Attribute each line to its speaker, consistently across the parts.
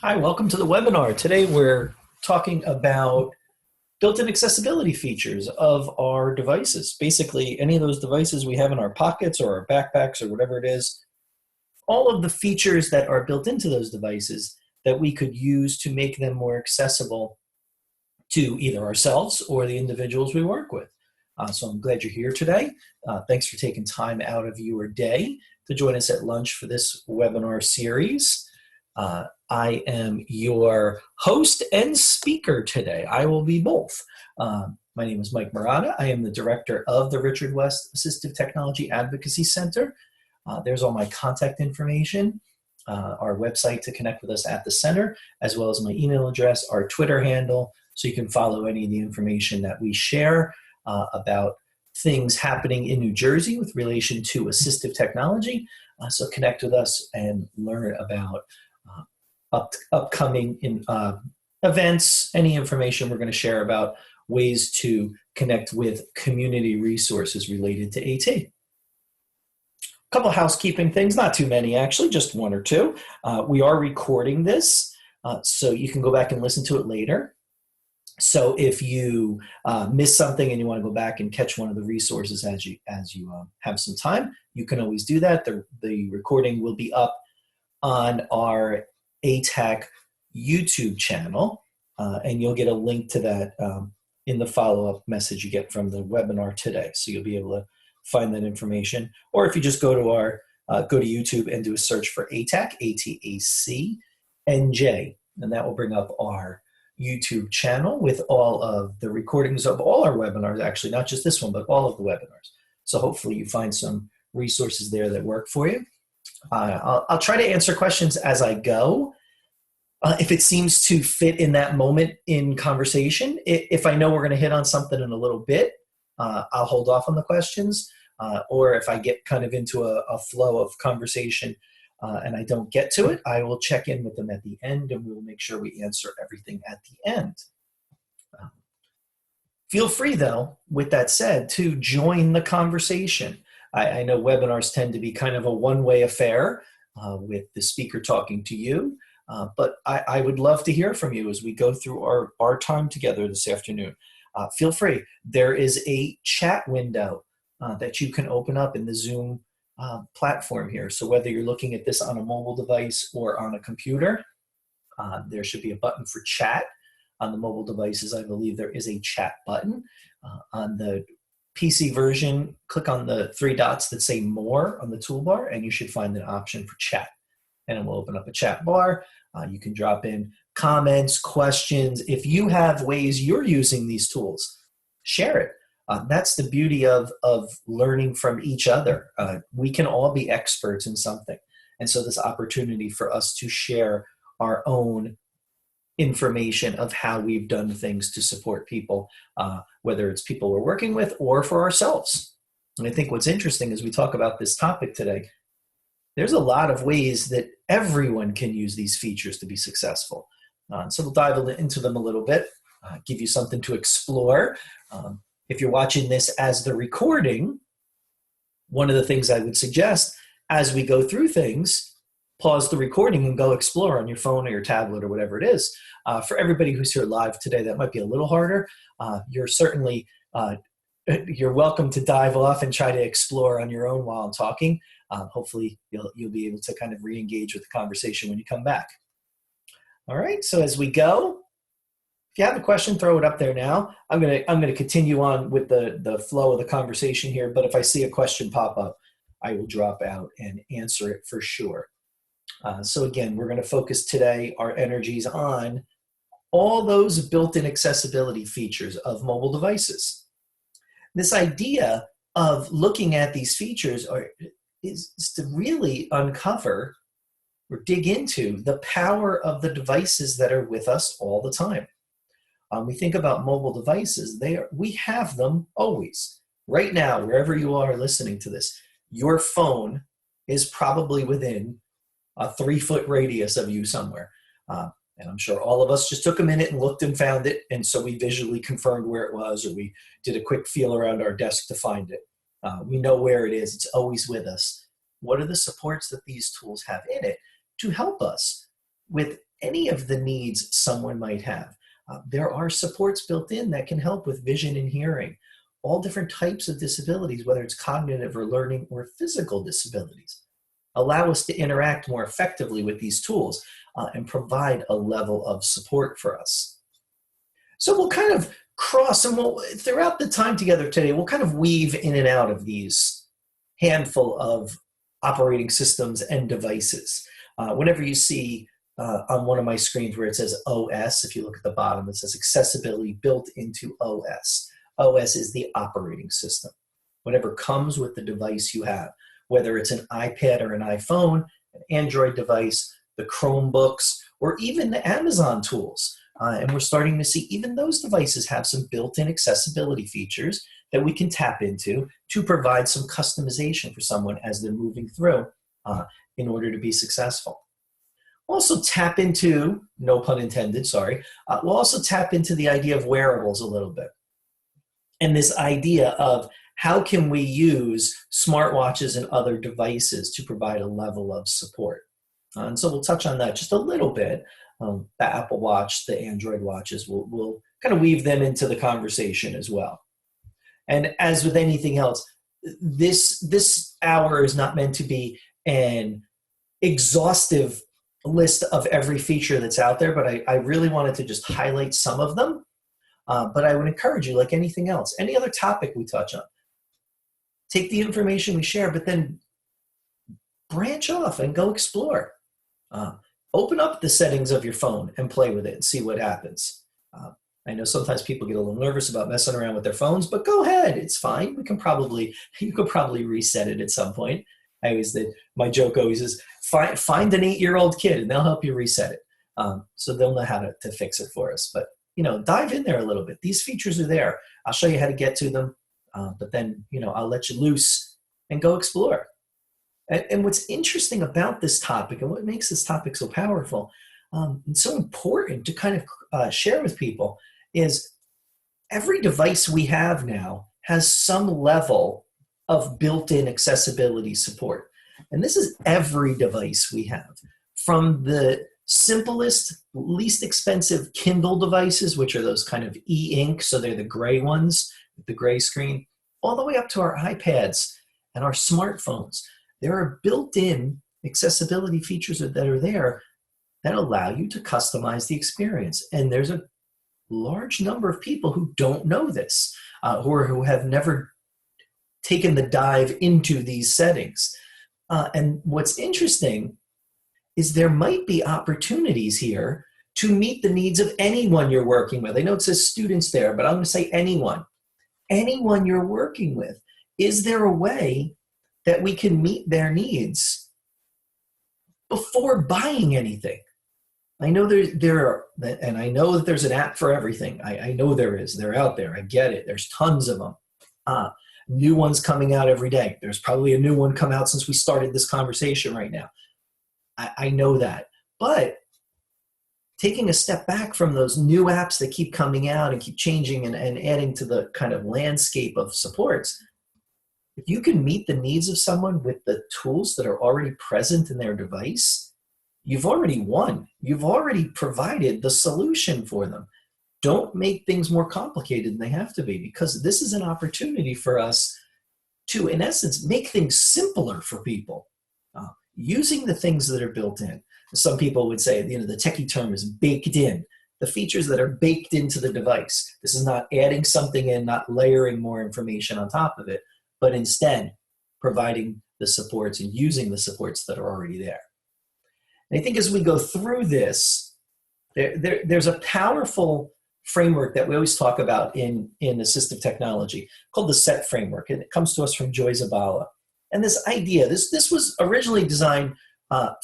Speaker 1: Hi, welcome to the webinar. Today we're talking about built-in accessibility features of our devices. Basically, any of those devices we have in our pockets or our backpacks or whatever it is, all of the features that are built into those devices that we could use to make them more accessible to either ourselves or the individuals we work with. So I'm glad you're here today. Thanks for taking time out of your day to join us at lunch for this webinar series. I am your host and speaker today. I will be both. My name is Mike Murata. I am the director of the Richard West Assistive Technology Advocacy Center. There's all my contact information, our website to connect with us at the center, as well as my email address, our Twitter handle, so you can follow any of the information that we share about things happening in New Jersey with relation to assistive technology. So connect with us and learn about upcoming events, any information we're going to share about ways to connect with community resources related to AT. A couple housekeeping things, not too many actually, just one or two. We are recording this, so you can go back and listen to it later. So if you miss something and you want to go back and catch one of the resources as you have some time, you can always do that. The recording will be up on our ATAC YouTube channel, and you'll get a link to that in the follow-up message you get from the webinar today. So you'll be able to find that information. Or if you just go to go to YouTube and do a search for ATAC, ATAC, NJ, and that will bring up our YouTube channel with all of the recordings of all our webinars, actually, not just this one, but all of the webinars. So hopefully you find some resources there that work for you. I'll try to answer questions as I go. If it seems to fit in that moment in conversation, if I know we're going to hit on something in a little bit, I'll hold off on the questions. Or if I get kind of into a flow of conversation and I don't get to it, I will check in with them at the end and we will make sure we answer everything at the end. Feel free, though, with that said, to join the conversation. I know webinars tend to be kind of a one-way affair with the speaker talking to you, but I would love to hear from you as we go through our time together this afternoon. Feel free. There is a chat window that you can open up in the Zoom platform here. So whether you're looking at this on a mobile device or on a computer, there should be a button for chat. On the mobile devices, I believe there is a chat button. On the PC version, click on the three dots that say more on the toolbar, and you should find an option for chat. And it will open up a chat bar. You can drop in comments, questions. If you have ways you're using these tools, share it. That's the beauty of learning from each other. We can all be experts in something. And so this opportunity for us to share our own information of how we've done things to support people, whether it's people we're working with or for ourselves. And I think what's interesting as we talk about this topic today, there's a lot of ways that everyone can use these features to be successful. So we'll dive into them a little bit, give you something to explore. If you're watching this as the recording, one of the things I would suggest as we go through things, pause the recording and go explore on your phone or your tablet or whatever it is. For everybody who's here live today, that might be a little harder. You're certainly, you're welcome to dive off and try to explore on your own while I'm talking. Hopefully you'll be able to kind of re-engage with the conversation when you come back. All right, so as we go, if you have a question, throw it up there now. I'm gonna continue on with the flow of the conversation here, but if I see a question pop up, I will drop out and answer it for sure. So again, we're gonna focus today our energies on all those built-in accessibility features of mobile devices. This idea of looking at these features is to really uncover or dig into the power of the devices that are with us all the time. We think about mobile devices, we have them always. Right now, wherever you are listening to this, your phone is probably within a 3-foot radius of you somewhere. And I'm sure all of us just took a minute and looked and found it, and so we visually confirmed where it was, or we did a quick feel around our desk to find it. We know where it is. It's always with us. What are the supports that these tools have in it to help us with any of the needs someone might have. There are supports built in that can help with vision and hearing, all different types of disabilities, whether it's cognitive or learning or physical disabilities. Allow us to interact more effectively with these tools and provide a level of support for us. So we'll kind of cross, and throughout the time together today, we'll kind of weave in and out of these handful of operating systems and devices. Whenever you see on one of my screens where it says OS, if you look at the bottom, it says accessibility built into OS. OS is the operating system. Whatever comes with the device you have, whether it's an iPad or an iPhone, an Android device, the Chromebooks, or even the Amazon tools. And we're starting to see even those devices have some built-in accessibility features that we can tap into to provide some customization for someone as they're moving through in order to be successful. Also tap into, no pun intended, sorry, we'll also tap into the idea of wearables a little bit. And this idea of how can we use smartwatches and other devices to provide a level of support. And so we'll touch on that just a little bit. The Apple Watch, the Android watches, we'll kind of weave them into the conversation as well. And as with anything else, this hour is not meant to be an exhaustive list of every feature that's out there, but I really wanted to just highlight some of them. But I would encourage you, like anything else, any other topic we touch on, take the information we share, but then branch off and go explore. Open up the settings of your phone and play with it and see what happens. I know sometimes people get a little nervous about messing around with their phones, but go ahead, it's fine. You could probably reset it at some point. My joke always is, find an 8-year-old kid and they'll help you reset it. So they'll know how to fix it for us. But dive in there a little bit. These features are there. I'll show you how to get to them, but then I'll let you loose and go explore. And what's interesting about this topic and what makes this topic so powerful and so important to kind of share with people is every device we have now has some level of built-in accessibility support. And this is every device we have, from the simplest, least expensive Kindle devices, which are those kind of e-ink, so they're the gray ones with the gray screen, all the way up to our iPads and our smartphones. There are built-in accessibility features that are there that allow you to customize the experience. And there's a large number of people who don't know this, who have never taken the dive into these settings. And what's interesting is there might be opportunities here to meet the needs of anyone you're working with. I know it says students there, but I'm going to say anyone. Anyone you're working with. Is there a way that we can meet their needs before buying anything? I know there are, and I know that there's an app for everything. I know there is. They're out there. I get it. There's tons of them. New ones coming out every day. There's probably a new one come out since we started this conversation right now. I know that. But taking a step back from those new apps that keep coming out and keep changing and adding to the kind of landscape of supports, if you can meet the needs of someone with the tools that are already present in their device, you've already won. You've already provided the solution for them. Don't make things more complicated than they have to be, because this is an opportunity for us to, in essence, make things simpler for people using the things that are built in. Some people would say, the techie term is baked in. The features that are baked into the device. This is not adding something in, not layering more information on top of it, but instead providing the supports and using the supports that are already there. And I think as we go through this, there's a powerful framework that we always talk about in assistive technology called the Sett Framework, and it comes to us from Joy Zabala. And this idea, this was originally designed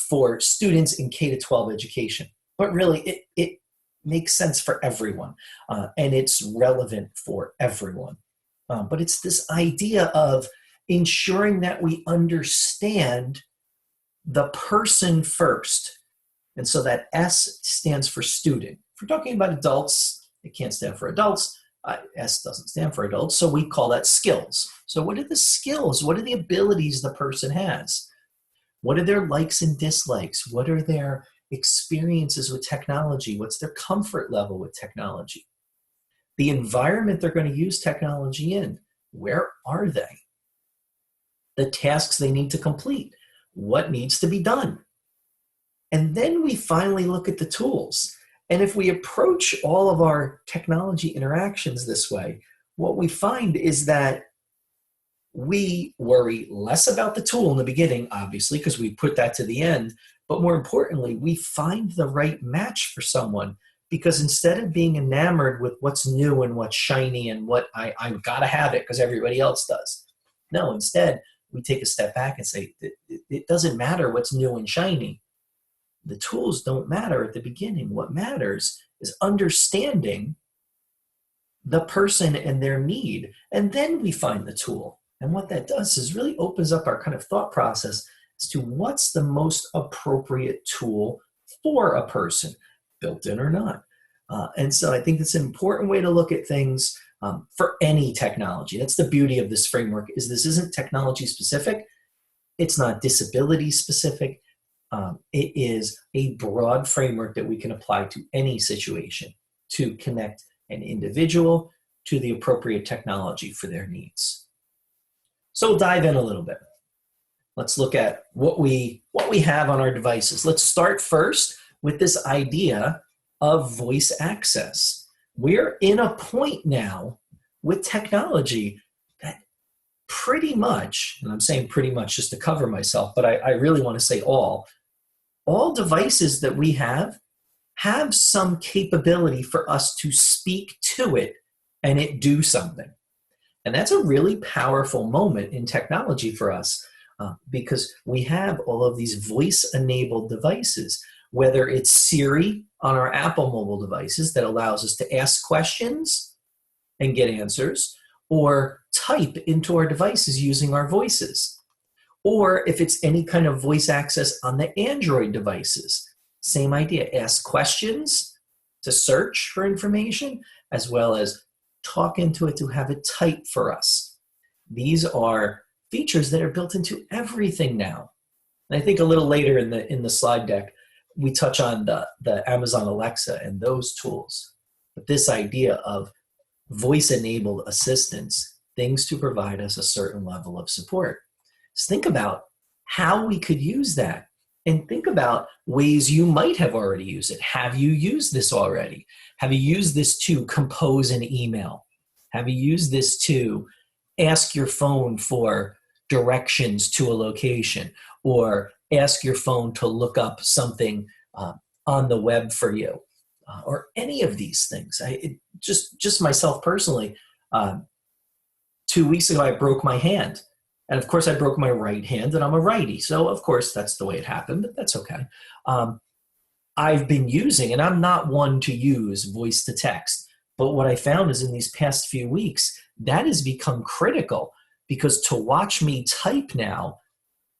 Speaker 1: for students in K-12 education, but really it makes sense for everyone, and it's relevant for everyone. But it's this idea of ensuring that we understand the person first. And so that S stands for student. If we're talking about adults, it can't stand for adults. S doesn't stand for adults, so we call that skills. So what are the skills? What are the abilities the person has? What are their likes and dislikes? What are their experiences with technology, what's their comfort level with technology, the environment they're going to use technology in, where are they, the tasks they need to complete, what needs to be done. And then we finally look at the tools. And if we approach all of our technology interactions this way, what we find is that we worry less about the tool in the beginning, obviously, because we put that to the end. But more importantly, we find the right match for someone, because instead of being enamored with what's new and what's shiny and what I've got to have it because everybody else does. No, instead, we take a step back and say, it doesn't matter what's new and shiny. The tools don't matter at the beginning. What matters is understanding the person and their need. And then we find the tool. And what that does is really opens up our kind of thought process as to what's the most appropriate tool for a person, built in or not. And so I think it's an important way to look at things for any technology. That's the beauty of this framework, is this isn't technology specific. It's not disability specific. It is a broad framework that we can apply to any situation to connect an individual to the appropriate technology for their needs. So we'll dive in a little bit. Let's look at what we have on our devices. Let's start first with this idea of voice access. We're in a point now with technology that pretty much, and I'm saying pretty much just to cover myself, but I really want to say all devices that we have some capability for us to speak to it and it do something. And that's a really powerful moment in technology for us because we have all of these voice-enabled devices, whether it's Siri on our Apple mobile devices that allows us to ask questions and get answers, or type into our devices using our voices. Or if it's any kind of voice access on the Android devices, same idea, ask questions to search for information, as well as talk into it to have it type for us. These are features that are built into everything now. And I think a little later in the slide deck, we touch on the Amazon Alexa and those tools. But this idea of voice-enabled assistance, things to provide us a certain level of support. Just think about how we could use that, and think about ways you might have already used it. Have you used this already? Have you used this to compose an email? Have you used this to ask your phone for directions to a location, or ask your phone to look up something on the web for you, or any of these things? Just myself personally, 2 weeks ago I broke my hand. And of course I broke my right hand, and I'm a righty. So of course that's the way it happened, but that's okay. I've been using, and I'm not one to use voice to text, but what I found is in these past few weeks, that has become critical, because to watch me type now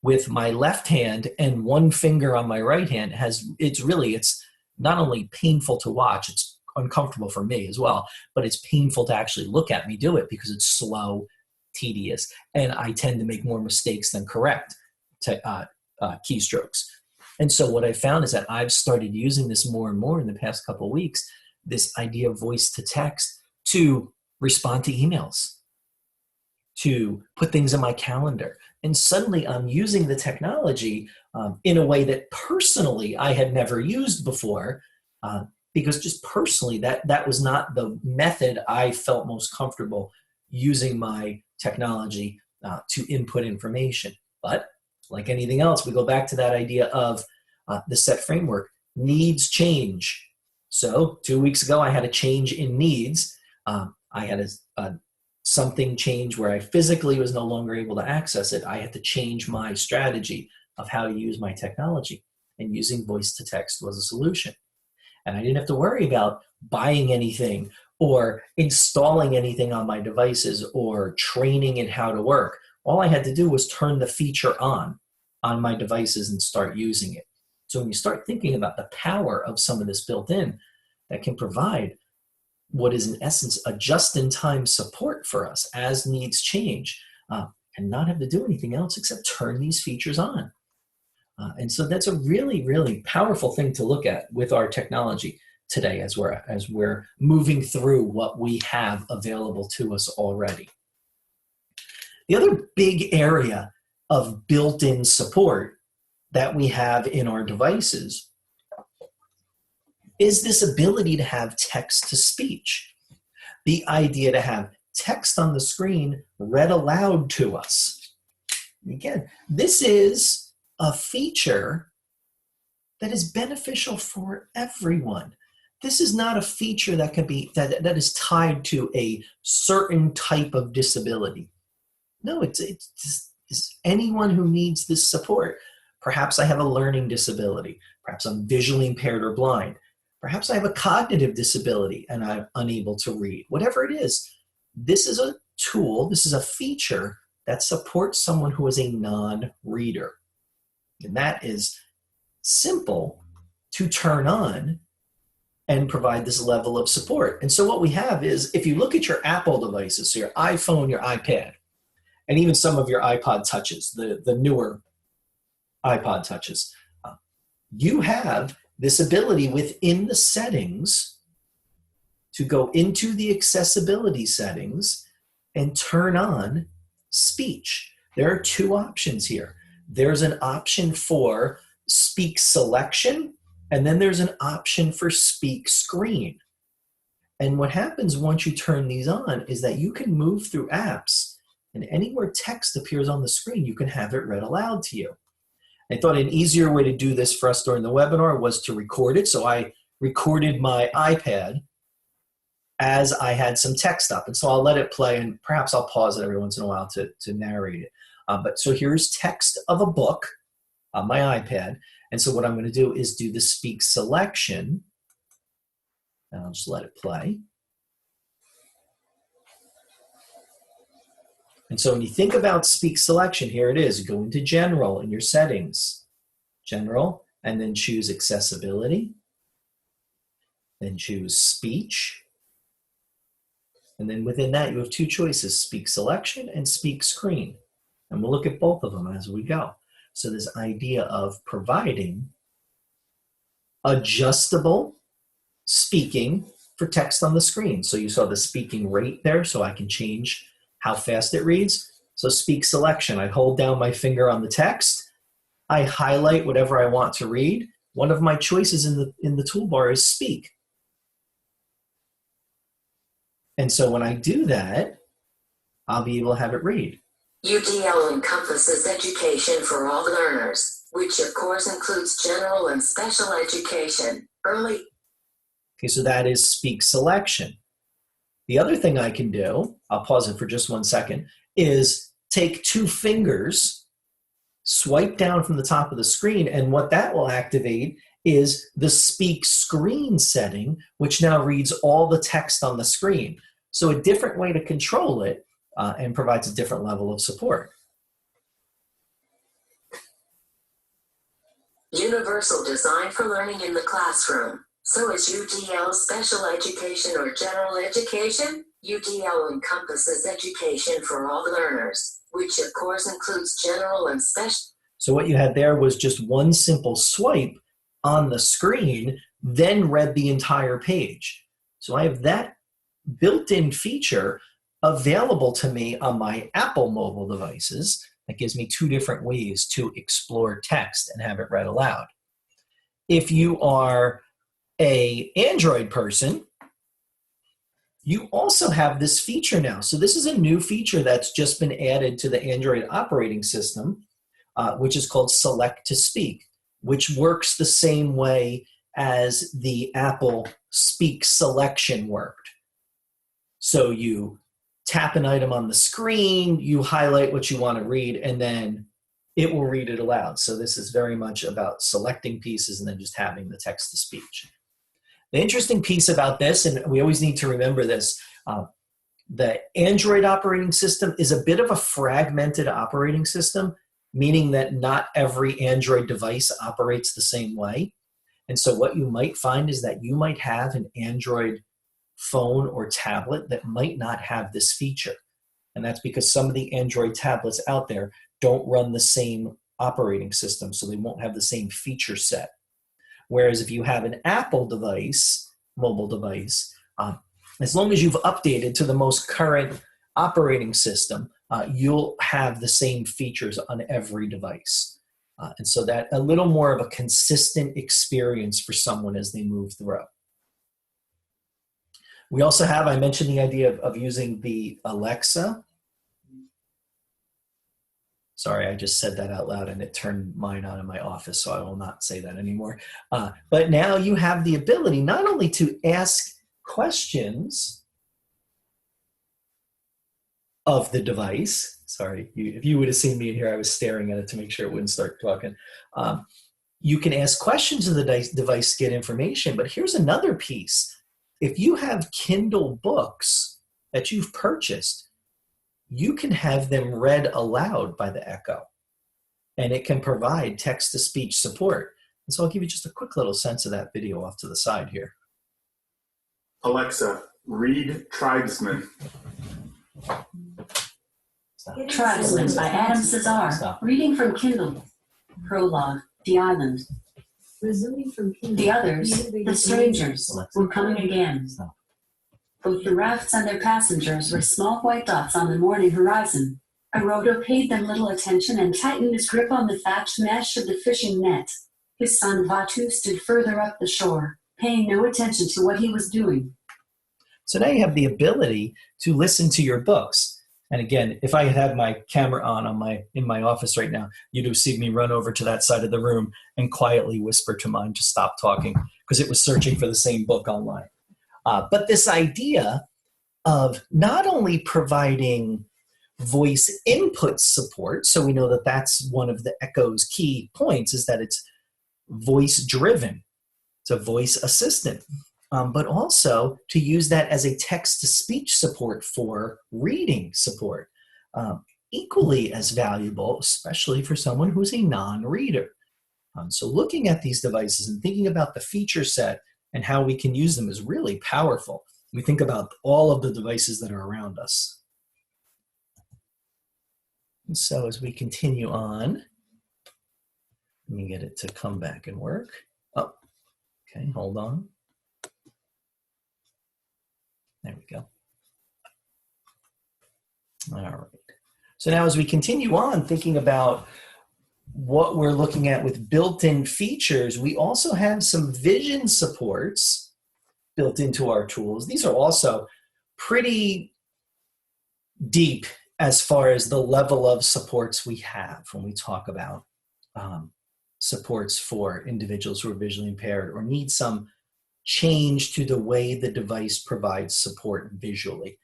Speaker 1: with my left hand and one finger on my right hand it's not only painful to watch, it's uncomfortable for me as well, but it's painful to actually look at me do it because it's slow, tedious, and I tend to make more mistakes than correct keystrokes. And so what I found is that I've started using this more and more in the past couple of weeks, this idea of voice to text, to respond to emails, to put things in my calendar. And suddenly I'm using the technology in a way that personally I had never used before, because just personally that was not the method I felt most comfortable using my technology to input information. But like anything else, we go back to that idea of the Sett Framework. Needs change. So 2 weeks ago, I had a change in needs. I had something change where I physically was no longer able to access it. I had to change my strategy of how to use my technology, and using voice to text was a solution. And I didn't have to worry about buying anything or installing anything on my devices or training in how to work. All I had to do was turn the feature on my devices and start using it. So when you start thinking about the power of some of this built in, that can provide what is in essence a just-in-time support for us as needs change, and not have to do anything else except turn these features on. And so that's a really, really powerful thing to look at with our technology today as we're moving through what we have available to us already. The other big area of built-in support that we have in our devices is this ability to have text-to-speech. The idea to have text on the screen read aloud to us. Again, this is a feature that is beneficial for everyone. This is not a feature that can be that is tied to a certain type of disability. No, it's anyone who needs this support. Perhaps I have a learning disability. Perhaps I'm visually impaired or blind. Perhaps I have a cognitive disability and I'm unable to read. Whatever it is, this is a tool, this is a feature that supports someone who is a non-reader. And that is simple to turn on and provide this level of support. And so what we have is, if you look at your Apple devices, so your iPhone, your iPad, and even some of your iPod touches, the newer iPod touches, you have this ability within the settings to go into the accessibility settings and turn on speech. There are two options here. There's an option for speak selection, and then there's an option for speak screen. And what happens once you turn these on is that you can move through apps, and anywhere text appears on the screen, you can have it read aloud to you. I thought an easier way to do this for us during the webinar was to record it. So I recorded my iPad as I had some text up. And so I'll let it play, and perhaps I'll pause it every once in a while to narrate it. But so here's text of a book on my iPad. And so what I'm going to do is do the speak selection. And I'll just let it play. And so when you think about speak selection, here it is. Go into General in your settings. General, and then choose Accessibility. Then choose Speech. And then within that, you have two choices, Speak Selection and Speak Screen. And we'll look at both of them as we go. So this idea of providing adjustable speaking for text on the screen. So you saw the speaking rate there, so I can change how fast it reads. So speak selection, I hold down my finger on the text, I highlight whatever I want to read. One of my choices in the toolbar is speak. And so when I do that, I'll be able to have it read.
Speaker 2: UDL encompasses education for all learners, which of course includes general and special education, early.
Speaker 1: Okay, so that is speak selection. The other thing I can do, I'll pause it for just 1 second, is take two fingers, swipe down from the top of the screen, and what that will activate is the speak screen setting, which now reads all the text on the screen. So a different way to control it and provides a different level of support.
Speaker 2: Universal design for learning in the classroom. So is UDL special education or general education? UDL encompasses education for all learners, which of course includes general and special.
Speaker 1: So what you had there was just one simple swipe on the screen, then read the entire page. So I have that built-in feature available to me on my Apple mobile devices that gives me two different ways to explore text and have it read aloud. If you are an Android person, you also have this feature now. So this is a new feature that's just been added to the Android operating system, which is called Select to Speak, which works the same way as the Apple Speak Selection worked. So you tap an item on the screen, you highlight what you want to read, and then it will read it aloud. So this is very much about selecting pieces and then just having the text-to-speech. The interesting piece about this, and we always need to remember this, the Android operating system is a bit of a fragmented operating system, meaning that not every Android device operates the same way. And so what you might find is that you might have an Android phone or tablet that might not have this feature. And that's because some of the Android tablets out there don't run the same operating system, so they won't have the same feature set. Whereas if you have an Apple device, mobile device, as long as you've updated to the most current operating system, you'll have the same features on every device. And so that a little more of a consistent experience for someone as they move through. We also have, I mentioned the idea of using the Alexa. Sorry, I just said that out loud and it turned mine on in my office, so I will not say that anymore. But now you have the ability not only to ask questions of the device. Sorry, if you would have seen me in here, I was staring at it to make sure it wouldn't start talking. You can ask questions of the device to get information, but here's another piece. If you have Kindle books that you've purchased, you can have them read aloud by the Echo, and it can provide text-to-speech support. And so I'll give you just a quick little sense of that video off to the side here.
Speaker 3: Alexa, read Tribesman.
Speaker 4: Tribesman by Adam Cesar. Reading from Kindle. Prologue, The Island.
Speaker 5: Resuming from Kindle.
Speaker 4: The others, the strangers, were coming again. Both the rafts and their passengers were small white dots on the morning horizon. Arodo paid them little attention and tightened his grip on the thatched mesh of the fishing net. His son Vatu stood further up the shore, paying no attention to what he was doing.
Speaker 1: So now you have the ability to listen to your books. And again, if I had my camera on in my office right now, you'd have seen me run over to that side of the room and quietly whisper to mine to stop talking because it was searching for the same book online. But this idea of not only providing voice input support, so we know that that's one of the Echo's key points, is that it's voice driven. It's a voice assistant. But also to use that as a text-to-speech support for reading support. Equally as valuable, especially for someone who's a non-reader. So looking at these devices and thinking about the feature set and how we can use them is really powerful. We think about all of the devices that are around us. And so as we continue on, let me get it to come back and work. Oh, okay, hold on. There we go. All right. So now as we continue on thinking about what we're looking at with built-in features, we also have some vision supports built into our tools. These are also pretty deep as far as the level of supports we have when we talk about supports for individuals who are visually impaired or need some change to the way the device provides support visually.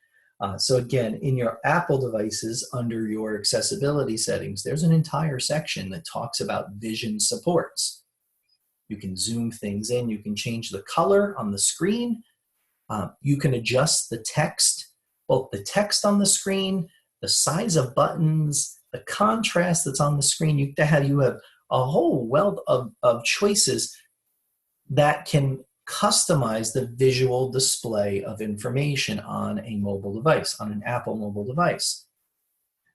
Speaker 1: So again, in your Apple devices, under your accessibility settings, there's an entire section that talks about vision supports. You can zoom things in, you can change the color on the screen, you can adjust the text, both the text on the screen, the size of buttons, the contrast that's on the screen. You have a whole wealth of choices that can customize the visual display of information on a mobile device, on an Apple mobile device.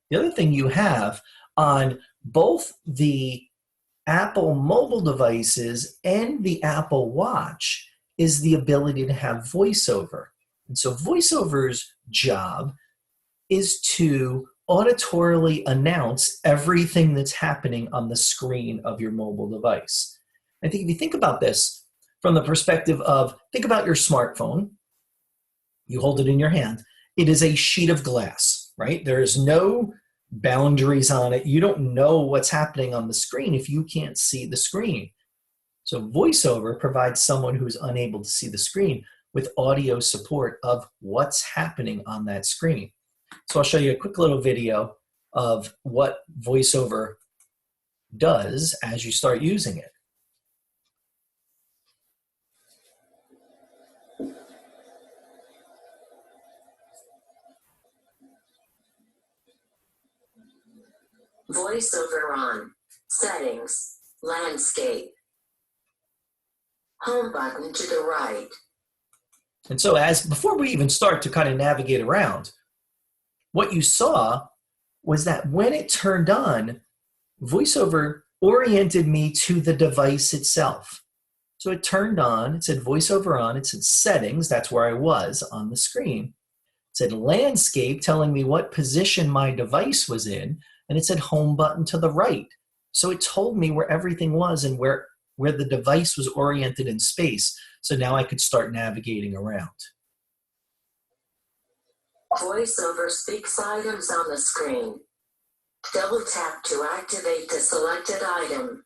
Speaker 1: The other thing you have on both the Apple mobile devices and the Apple Watch is the ability to have VoiceOver. And so VoiceOver's job is to auditorily announce everything that's happening on the screen of your mobile device. I think if you think about this, from the perspective of, think about your smartphone. You hold it in your hand. It is a sheet of glass, right? There is no boundaries on it. You don't know what's happening on the screen if you can't see the screen. So VoiceOver provides someone who's unable to see the screen with audio support of what's happening on that screen. So I'll show you a quick little video of what VoiceOver does as you start using it.
Speaker 2: VoiceOver on. Settings. Landscape. Home button to the right.
Speaker 1: And so before we even start to kind of navigate around, what you saw was that when it turned on, VoiceOver oriented me to the device itself. So it turned on, it said VoiceOver on, it said settings, that's where I was on the screen. It said landscape, telling me what position my device was in, and it said home button to the right. So it told me where everything was and where the device was oriented in space. So now I could start navigating around.
Speaker 2: VoiceOver speaks items on the screen. Double tap to activate the selected item.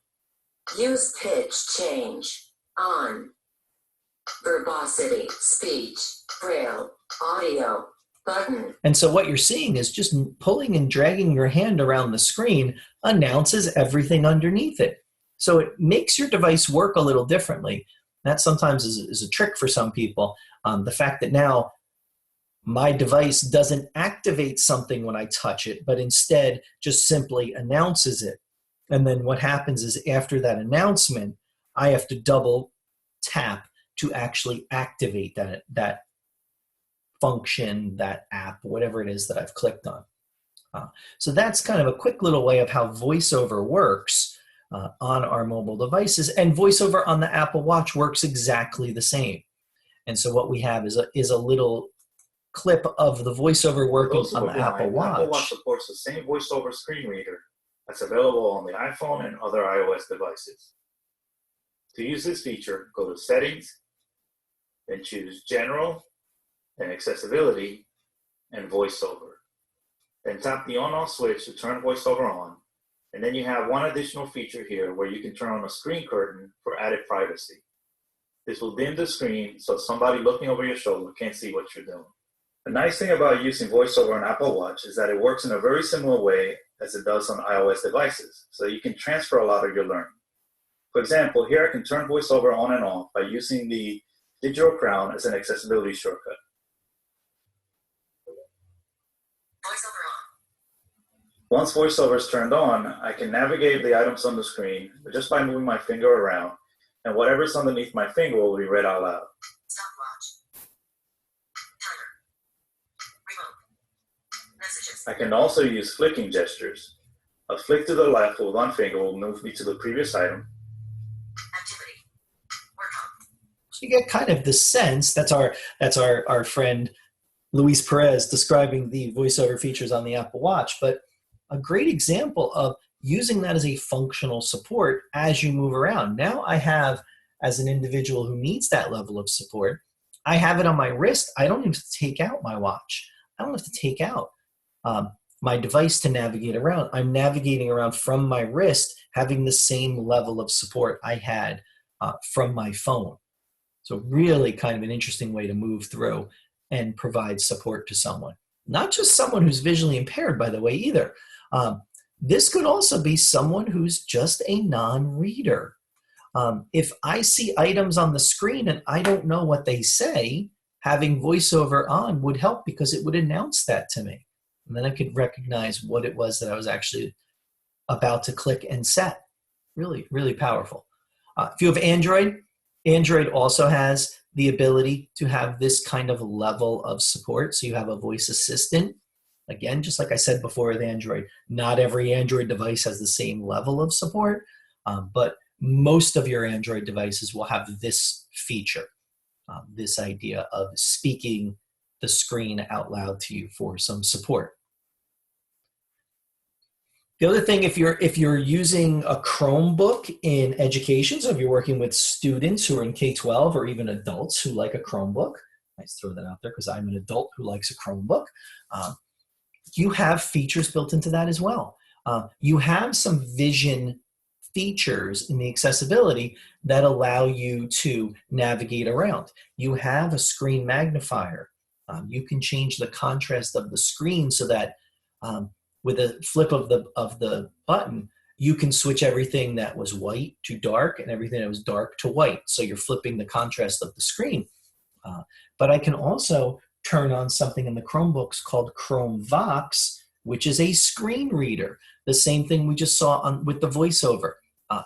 Speaker 2: Use pitch change. On. Verbosity, speech, braille, audio, button.
Speaker 1: And so what you're seeing is just pulling and dragging your hand around the screen announces everything underneath it. So it makes your device work a little differently. That sometimes is a trick for some people. The fact that now my device doesn't activate something when I touch it, but instead just simply announces it. And then what happens is after that announcement, I have to double tap to actually activate that function, that app, whatever it is that I've clicked on. So that's kind of a quick little way of how VoiceOver works on our mobile devices. And VoiceOver on the Apple Watch works exactly the same. And so what we have is a little clip of the VoiceOver working on the Apple Watch.
Speaker 6: Apple Watch supports the same VoiceOver screen reader that's available on the iPhone and other iOS devices. To use this feature, go to Settings, then choose General, then Accessibility, and VoiceOver. Then tap the on-off switch to turn VoiceOver on, and then you have one additional feature here where you can turn on a screen curtain for added privacy. This will dim the screen so somebody looking over your shoulder can't see what you're doing. The nice thing about using VoiceOver on Apple Watch is that it works in a very similar way as it does on iOS devices, so you can transfer a lot of your learning. For example, here I can turn VoiceOver on and off by using the digital crown as an accessibility shortcut.
Speaker 2: VoiceOver on.
Speaker 6: Once VoiceOver is turned on, I can navigate the items on the screen just by moving my finger around, and whatever's underneath my finger will be read out loud.
Speaker 2: Stopwatch. Timer. Remote. Messages.
Speaker 6: I can also use flicking gestures. A flick to the left with one finger will move me to the previous item.
Speaker 2: Activity. Work on.
Speaker 1: So you get kind of the sense, that's our friend Luis Perez describing the VoiceOver features on the Apple Watch, but a great example of using that as a functional support as you move around. Now I have, as an individual who needs that level of support, I have it on my wrist. I don't have to take out my watch. I don't have to take out my device to navigate around. I'm navigating around from my wrist, having the same level of support I had from my phone. So really kind of an interesting way to move through and provide support to someone. Not just someone who's visually impaired, by the way, either. This could also be someone who's just a non-reader. If I see items on the screen and I don't know what they say, having VoiceOver on would help because it would announce that to me. And then I could recognize what it was that I was actually about to click and set. Really, really powerful. If you have Android, Android also has the ability to have this kind of level of support. So you have a voice assistant. Again, just like I said before with Android, not every Android device has the same level of support, but most of your Android devices will have this feature, this idea of speaking the screen out loud to you for some support. The other thing, if you're using a Chromebook in education, so if you're working with students who are in K-12 or even adults who like a Chromebook, let's throw that out there because I'm an adult who likes a Chromebook, you have features built into that as well. You have some vision features in the accessibility that allow you to navigate around. You have a screen magnifier. You can change the contrast of the screen so that with a flip of the button, you can switch everything that was white to dark and everything that was dark to white. So you're flipping the contrast of the screen. But I can also turn on something in the Chromebooks called ChromeVox, which is a screen reader. The same thing we just saw with the VoiceOver.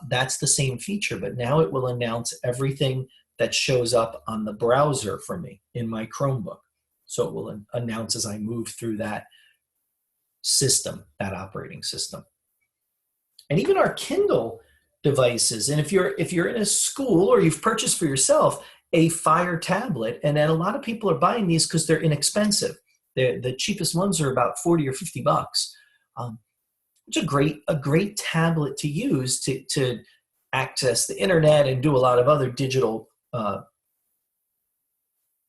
Speaker 1: That's the same feature, but now it will announce everything that shows up on the browser for me in my Chromebook. So it will announce as I move through that system, that operating system. And even our Kindle devices. And if you're in a school or you've purchased for yourself a Fire tablet, and then a lot of people are buying these because they're inexpensive. The cheapest ones are about 40 or 50 bucks. It's a great tablet to use to access the internet and do a lot of other digital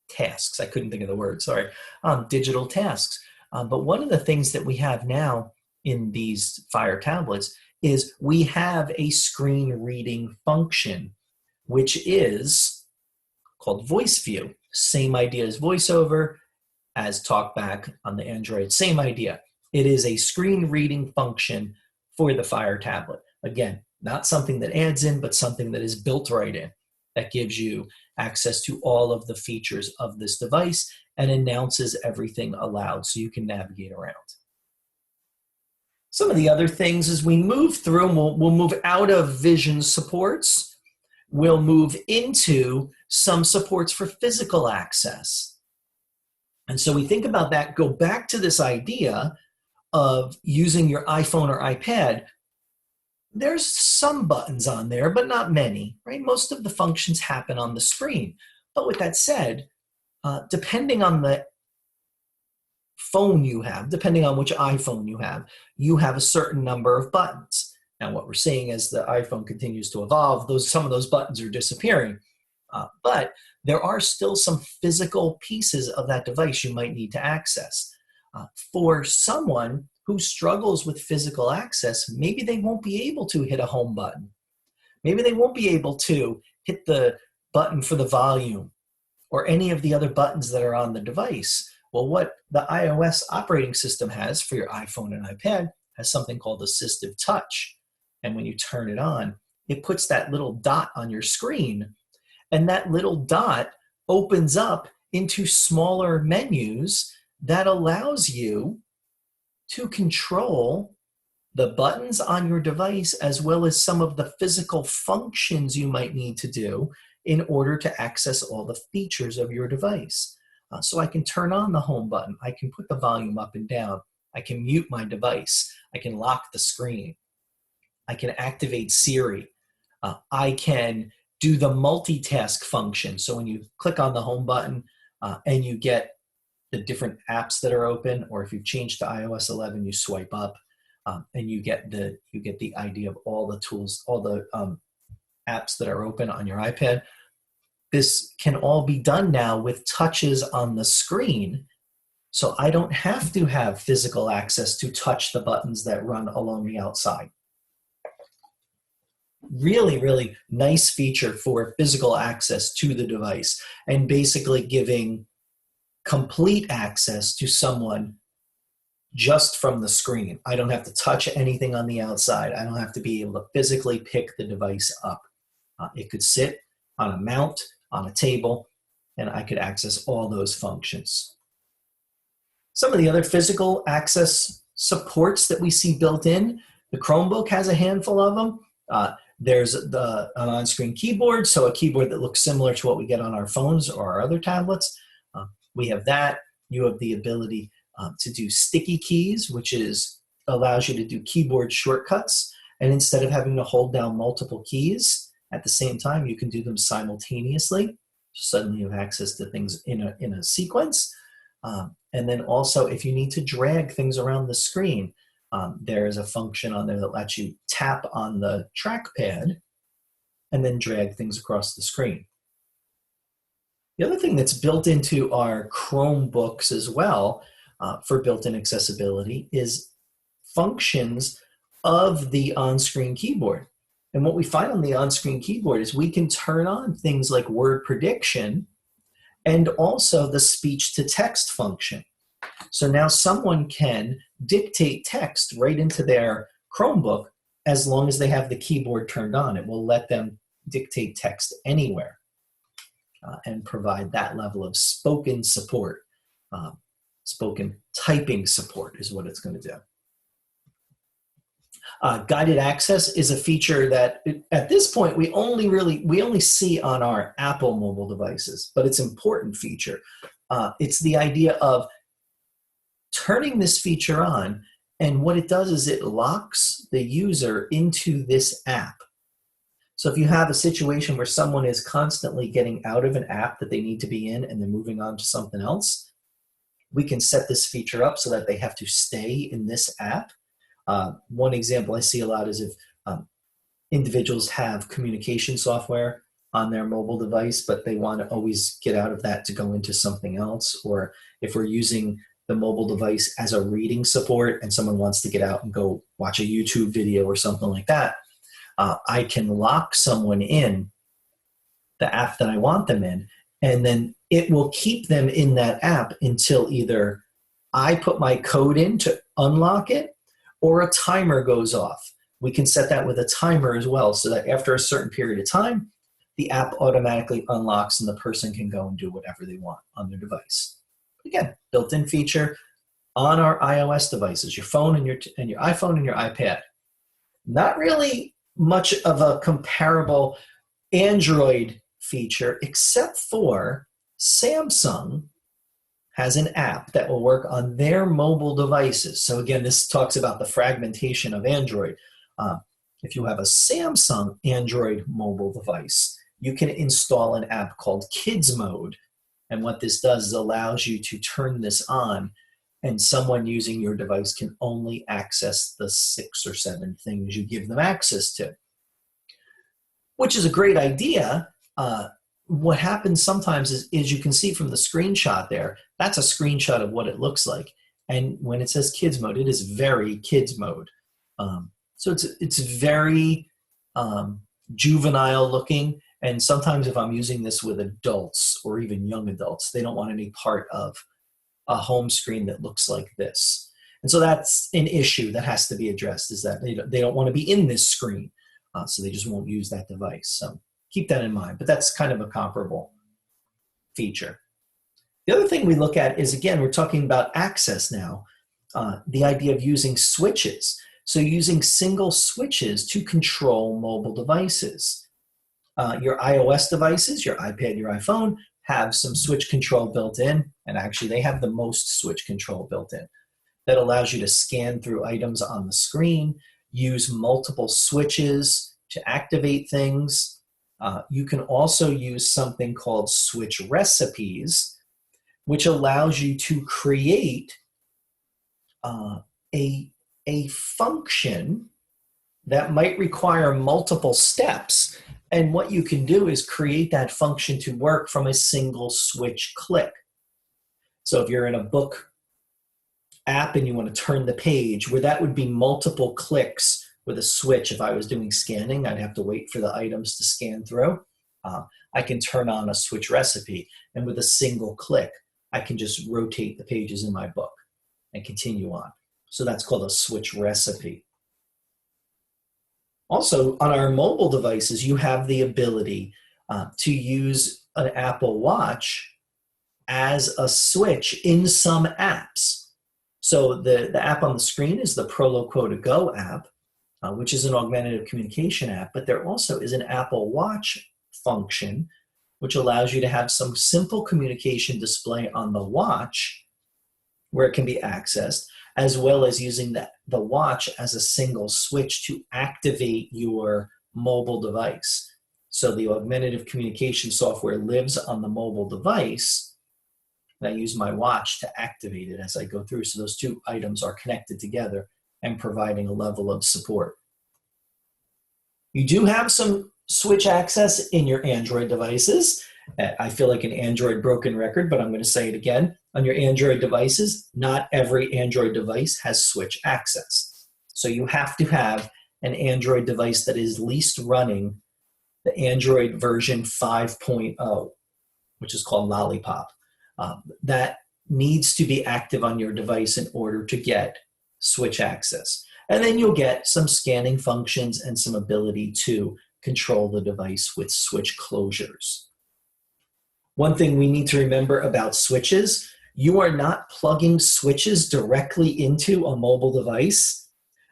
Speaker 1: tasks. I couldn't think of the word, sorry. Digital tasks. But one of the things that we have now in these Fire tablets is we have a screen reading function, which is called Voice View. Same idea as VoiceOver, as TalkBack on the Android, same idea. It is a screen reading function for the Fire tablet. Again, not something that adds in, but something that is built right in, that gives you access to all of the features of this device and announces everything aloud so you can navigate around. Some of the other things as we move through, we'll move out of vision supports, we'll move into some supports for physical access. And so we think about that, go back to this idea of using your iPhone or iPad. There's some buttons on there, but not many, right? Most of the functions happen on the screen. But with that said, depending on the phone you have, depending on which iPhone you have a certain number of buttons. Now, what we're seeing as the iPhone continues to evolve, some of those buttons are disappearing. But there are still some physical pieces of that device you might need to access. For someone who struggles with physical access, maybe they won't be able to hit a home button. Maybe they won't be able to hit the button for the volume or any of the other buttons that are on the device. Well, what the iOS operating system has for your iPhone and iPad has something called assistive touch. And when you turn it on, it puts that little dot on your screen. And that little dot opens up into smaller menus that allows you to control the buttons on your device as well as some of the physical functions you might need to do in order to access all the features of your device. So I can turn on the home button. I can put the volume up and down. I can mute my device. I can lock the screen. I can activate Siri. I can do the multitask function. So when you click on the home button and you get the different apps that are open, or if you've changed to iOS 11, you swipe up and you get the idea of all the tools, all the apps that are open on your iPad. This can all be done now with touches on the screen. So I don't have to have physical access to touch the buttons that run along the outside. Really, really nice feature for physical access to the device and basically giving complete access to someone just from the screen. I don't have to touch anything on the outside. I don't have to be able to physically pick the device up. It could sit on a mount, on a table, and I could access all those functions. Some of the other physical access supports that we see built in, the Chromebook has a handful of them. There's an on-screen keyboard, so a keyboard that looks similar to what we get on our phones or our other tablets. We have that. You have the ability to do sticky keys, which allows you to do keyboard shortcuts. And instead of having to hold down multiple keys at the same time, you can do them simultaneously. Suddenly you have access to things in a sequence. And then also, if you need to drag things around the screen, there is a function on there that lets you tap on the trackpad and then drag things across the screen. The other thing that's built into our Chromebooks as well for built-in accessibility is functions of the on-screen keyboard. And what we find on the on-screen keyboard is we can turn on things like word prediction and also the speech-to-text function. So now someone can dictate text right into their Chromebook as long as they have the keyboard turned on. It will let them dictate text anywhere and provide that level of spoken support. Spoken typing support is what it's going to do. Guided access is a feature that at this point we only see on our Apple mobile devices, but it's an important feature. It's the idea of turning this feature on And what it does is it locks the user into this app. So if you have a situation where someone is constantly getting out of an app that they need to be in and then moving on to something else, we can set this feature up so that they have to stay in this app. One example I see a lot is if individuals have communication software on their mobile device, but they want to always get out of that to go into something else, or if we're using the mobile device as a reading support and someone wants to get out and go watch a YouTube video or something like that, I can lock someone in the app that I want them in, and then it will keep them in that app until either I put my code in to unlock it or a timer goes off. We can set that with a timer as well, so that after a certain period of time, the app automatically unlocks and the person can go and do whatever they want on their device. Again, built-in feature on our iOS devices, your phone and your iPhone and your iPad. Not really much of a comparable Android feature, except for Samsung has an app that will work on their mobile devices. So again, this talks about the fragmentation of Android. If you have a Samsung Android mobile device, you can install an app called Kids Mode. And what this does is allows you to turn this on, and someone using your device can only access the 6 or 7 things you give them access to, which is a great idea. What happens sometimes is you can see from the screenshot there, that's a screenshot of what it looks like. And when it says Kids Mode, it is very Kids Mode. So it's very juvenile looking. And sometimes if I'm using this with adults or even young adults, they don't want any part of a home screen that looks like this. And so that's an issue that has to be addressed, is that they don't want to be in this screen. So they just won't use that device. So keep that in mind. But that's kind of a comparable feature. The other thing we look at is, again, we're talking about access now, the idea of using switches. So using single switches to control mobile devices. Your iOS devices, your iPad, your iPhone, have some switch control built in, and actually they have the most switch control built in. That allows you to scan through items on the screen, use multiple switches to activate things. You can also use something called switch recipes, which allows you to create a function that might require multiple steps. And what you can do is create that function to work from a single switch click. So if you're in a book app and you want to turn the page, where that would be multiple clicks with a switch. If I was doing scanning, I'd have to wait for the items to scan through. I can turn on a switch recipe, and with a single click, I can just rotate the pages in my book and continue on. So that's called a switch recipe. Also, on our mobile devices, you have the ability to use an Apple Watch as a switch in some apps. So the app on the screen is the Proloquo to Go app, which is an augmentative communication app, but there also is an Apple Watch function, which allows you to have some simple communication display on the watch where it can be accessed, as well as using the watch as a single switch to activate your mobile device. So the augmentative communication software lives on the mobile device, and I use my watch to activate it as I go through. So those two items are connected together and providing a level of support. You do have some switch access in your Android devices. I feel like an Android broken record, but I'm going to say it again. On your Android devices, not every Android device has switch access. So you have to have an Android device that is at least running the Android version 5.0, which is called Lollipop. That needs to be active on your device in order to get switch access. And then you'll get some scanning functions and some ability to control the device with switch closures. One thing we need to remember about switches, you are not plugging switches directly into a mobile device.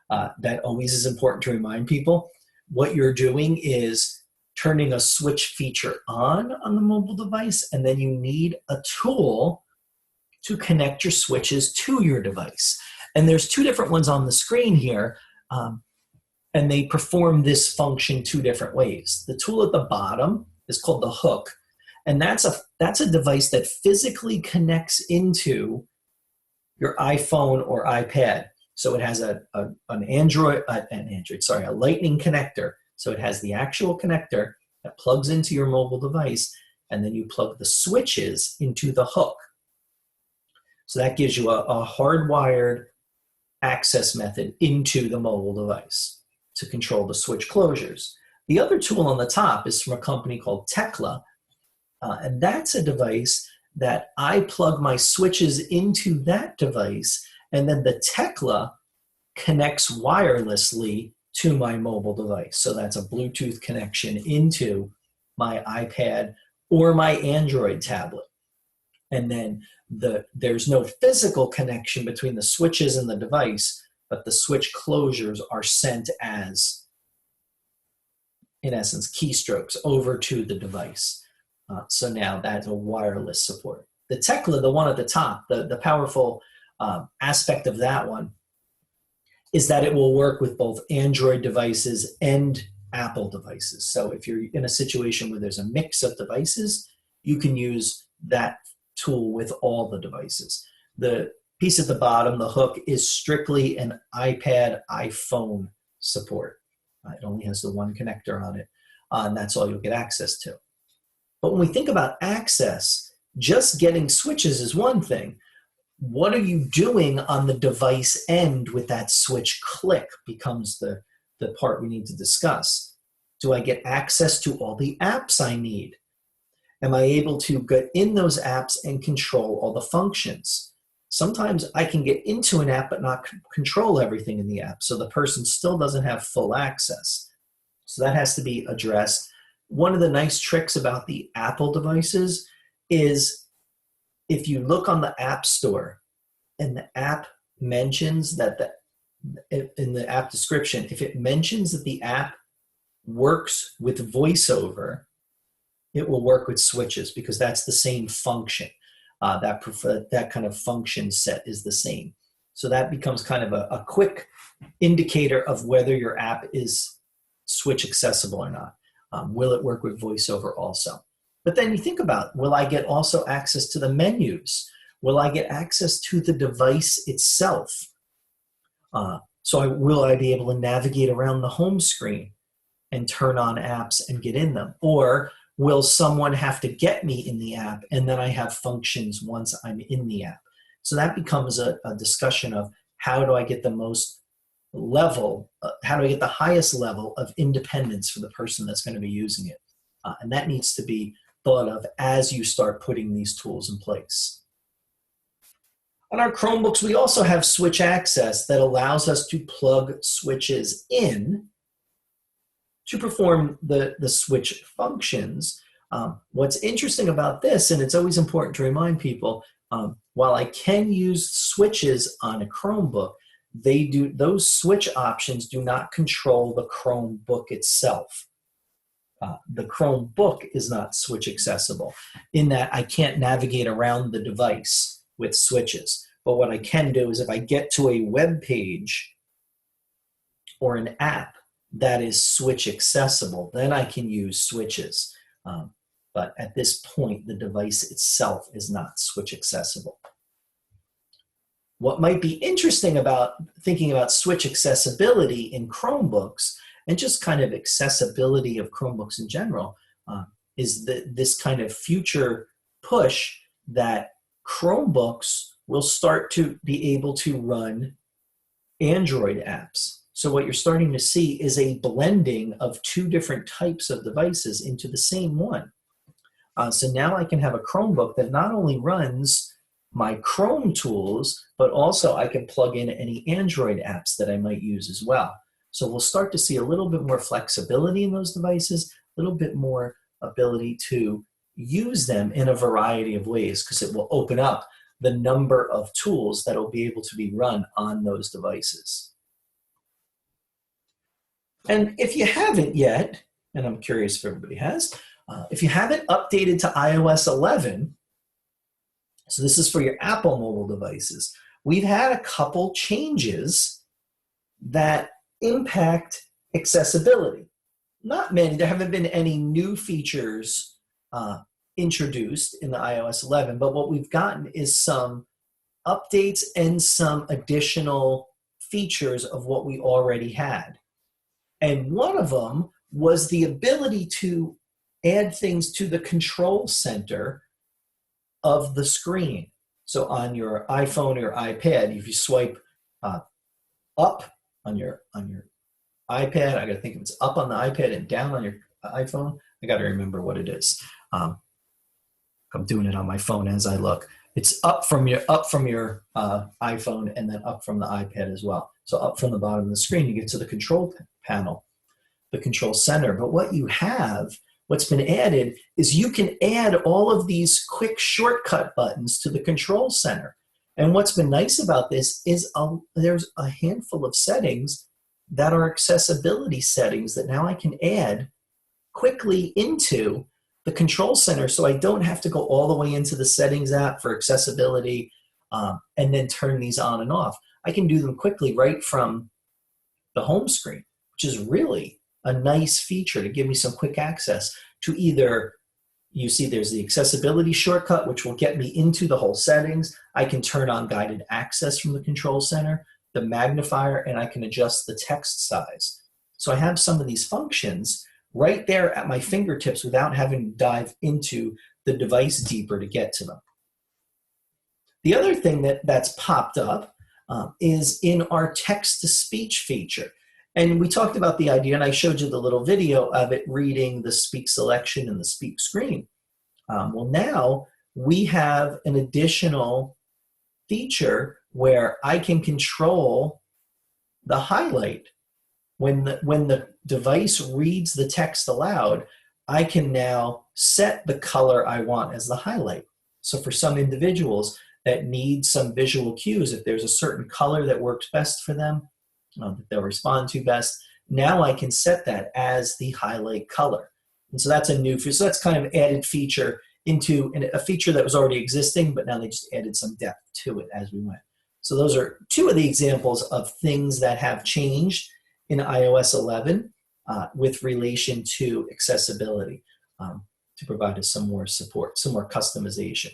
Speaker 1: That always is important to remind people. What you're doing is turning a switch feature on the mobile device, and then you need a tool to connect your switches to your device. And there's two different ones on the screen here, and they perform this function two different ways. The tool at the bottom is called the hook, and that's a device that physically connects into your iPhone or iPad. So it has a lightning connector. So it has the actual connector that plugs into your mobile device, and then you plug the switches into the hook. So that gives you a hardwired access method into the mobile device to control the switch closures. The other tool on the top is from a company called Tekla, and that's a device that I plug my switches into that device, and then the Tekla connects wirelessly to my mobile device. So that's a Bluetooth connection into my iPad or my Android tablet. And then there's no physical connection between the switches and the device, but the switch closures are sent as, in essence, keystrokes over to the device. So now that's a wireless support. The Tekla, the one at the top, the powerful aspect of that one is that it will work with both Android devices and Apple devices. So if you're in a situation where there's a mix of devices, you can use that tool with all the devices. The piece at the bottom, the hook, is strictly an iPad, iPhone support. It only has the one connector on it, and that's all you'll get access to. But when we think about access, just getting switches is one thing. What are you doing on the device end with that switch click becomes the part we need to discuss. Do I get access to all the apps I need? Am I able to get in those apps and control all the functions? Sometimes I can get into an app but not control everything in the app, so the person still doesn't have full access. So that has to be addressed. One of the nice tricks about the Apple devices is if you look on the App Store and the app mentions that in the app description, if it mentions that the app works with VoiceOver, it will work with switches because that's the same function. That kind of function set is the same. So that becomes kind of a quick indicator of whether your app is switch accessible or not. Will it work with VoiceOver also? But then you think about, will I get also access to the menus? Will I get access to the device itself? Will I be able to navigate around the home screen and turn on apps and get in them? Or will someone have to get me in the app and then I have functions once I'm in the app? So that becomes a discussion of how do I get the most level, how do I get the highest level of independence for the person that's going to be using it? And that needs to be thought of as you start putting these tools in place. On our Chromebooks, we also have switch access that allows us to plug switches in to perform the switch functions. What's interesting about this, and it's always important to remind people, while I can use switches on a Chromebook, those switch options do not control the Chromebook itself. The Chromebook is not switch accessible in that I can't navigate around the device with switches. But what I can do is if I get to a web page or an app that is switch accessible, then I can use switches. But at this point, the device itself is not switch accessible. What might be interesting about thinking about switch accessibility in Chromebooks and just kind of accessibility of Chromebooks in general is this kind of future push that Chromebooks will start to be able to run Android apps. So what you're starting to see is a blending of two different types of devices into the same one. So now I can have a Chromebook that not only runs my Chrome tools, but also I can plug in any Android apps that I might use as well. So we'll start to see a little bit more flexibility in those devices, a little bit more ability to use them in a variety of ways because it will open up the number of tools that will be able to be run on those devices. And if you haven't yet, and I'm curious if everybody has, if you haven't updated to iOS 11, so this is for your Apple mobile devices, we've had a couple changes that impact accessibility. Not many. There haven't been any new features introduced in the iOS 11, but what we've gotten is some updates and some additional features of what we already had. And one of them was the ability to add things to the control center of the screen. So on your iPhone or iPad, if you swipe up on your iPad, I got to think if it's up on the iPad and down on your iPhone. I got to remember what it is. I'm doing it on my phone as I look. It's up from your iPhone and then up from the iPad as well. So up from the bottom of the screen, you get to the control panel, the control center. But what's been added is you can add all of these quick shortcut buttons to the control center. And what's been nice about this is there's a handful of settings that are accessibility settings that now I can add quickly into the control center, so I don't have to go all the way into the settings app for accessibility and then turn these on and off. I can do them quickly right from the home screen, which is really a nice feature to give me some quick access to either, you see there's the accessibility shortcut, which will get me into the whole settings. I can turn on guided access from the control center, the magnifier, and I can adjust the text size. So I have some of these functions right there at my fingertips without having to dive into the device deeper to get to them. The other thing that's popped up is in our text-to-speech feature. And we talked about the idea, and I showed you the little video of it reading the speak selection and the speak screen. Well, now we have an additional feature where I can control the highlight. When the device reads the text aloud, I can now set the color I want as the highlight. So for some individuals that need some visual cues, if there's a certain color that works best for them, that they'll respond to best, now I can set that as the highlight color. And so that's a new feature. So that's kind of added feature into a feature that was already existing, but now they just added some depth to it as we went. So those are two of the examples of things that have changed in iOS 11 with relation to accessibility to provide us some more support, some more customization.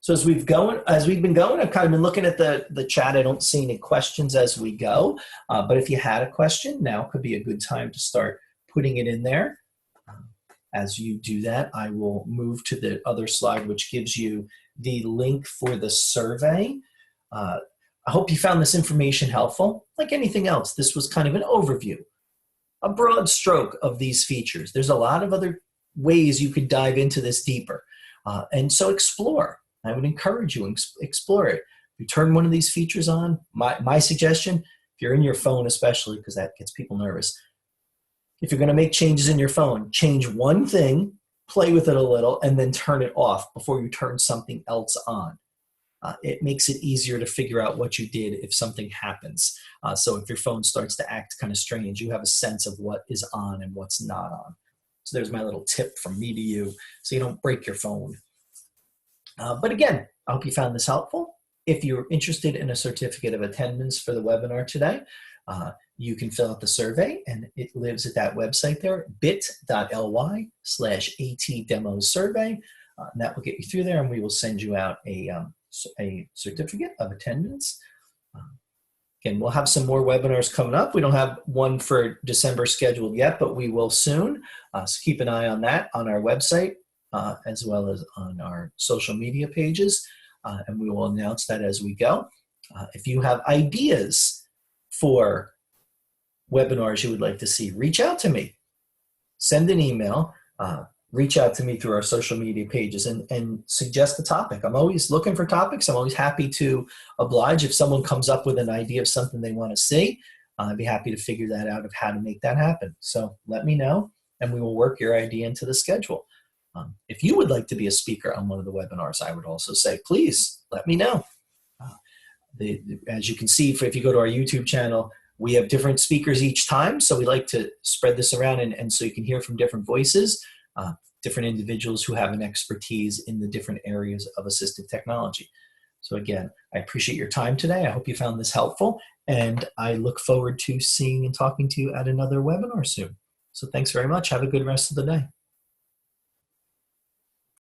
Speaker 1: So as we've been going, I've kind of been looking at the chat. I don't see any questions as we go, but if you had a question, now could be a good time to start putting it in there. As you do that, I will move to the other slide, which gives you the link for the survey. I hope you found this information helpful. Like anything else, this was kind of an overview, a broad stroke of these features. There's a lot of other ways you could dive into this deeper. And so explore. I would encourage you to explore it. If you turn one of these features on, my suggestion, if you're in your phone especially, because that gets people nervous, if you're going to make changes in your phone, change one thing, play with it a little, and then turn it off before you turn something else on. It makes it easier to figure out what you did if something happens. So if your phone starts to act kind of strange, you have a sense of what is on and what's not on. So there's my little tip from me to you, so you don't break your phone. But again, I hope you found this helpful. If you're interested in a certificate of attendance for the webinar today, you can fill out the survey, and it lives at that website there, bit.ly/atdemosurvey. And that will get you through there, and we will send you out a certificate of attendance. Again, we'll have some more webinars coming up. We don't have one for December scheduled yet, but we will soon. So keep an eye on that on our website, as well as on our social media pages, and we will announce that as we go. If you have ideas for webinars you would like to see, reach out to me. Send an email. Reach out to me through our social media pages and suggest a topic. I'm always looking for topics. I'm always happy to oblige. If someone comes up with an idea of something they want to see, I'd be happy to figure that out of how to make that happen. So let me know, and we will work your idea into the schedule. If you would like to be a speaker on one of the webinars, I would also say, please let me know. As you can see, if you go to our YouTube channel, we have different speakers each time, so we like to spread this around, and so you can hear from different voices, different individuals who have an expertise in the different areas of assistive technology. So again, I appreciate your time today. I hope you found this helpful, and I look forward to seeing and talking to you at another webinar soon. So thanks very much. Have a good rest of the day.